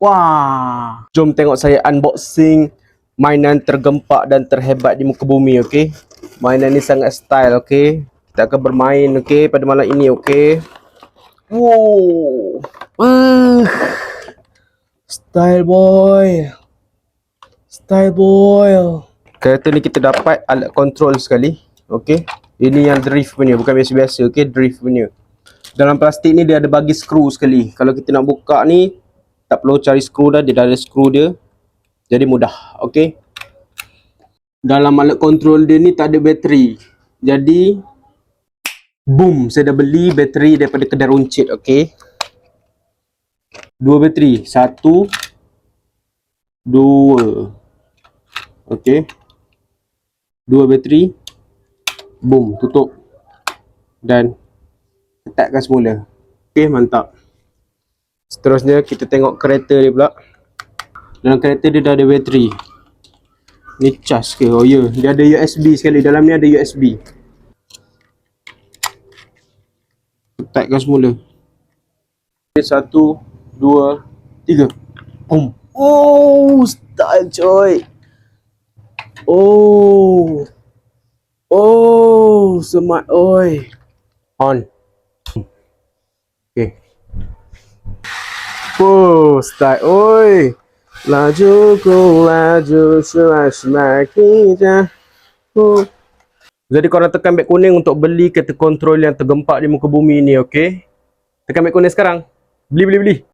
Wah, jom tengok saya unboxing mainan tergempak dan terhebat di muka bumi, okey? Mainan ni sangat style, okey? Kita akan bermain, okey, pada malam ini, okey? Wow. Style boy. Style boy. Kereta ni kita dapat alat kontrol sekali, okey? Ini yang drift punya, bukan biasa-biasa, okey? Drift punya. Dalam plastik ni dia ada bagi skru sekali. Kalau kita nak buka ni, tak perlu cari skru dah, dia dah ada skru dia. Jadi mudah, okey. Dalam alat kontrol dia ni tak ada bateri. Jadi boom, saya dah beli bateri daripada kedai runcit, okey. Dua bateri, satu, dua. Okey. Dua bateri. Boom, tutup. Dan letakkan semula. Okey, mantap. Seterusnya kita tengok kereta dia pula. Dalam kereta dia dah ada bateri. Ni cas ke? Oh ya, dia ada USB sekali. Dalam ni ada USB. Letakkan semula. Satu, dua, tiga. Boom. Oh, style coy. Oh. Oh, smart oi. On. Okay. Oh, style oi. Laju ku laju semakin jauh. Jadi korang tekan beg kuning untuk beli kereta kontrol yang tergempak di muka bumi ni, okey? Tekan beg kuning sekarang. Beli.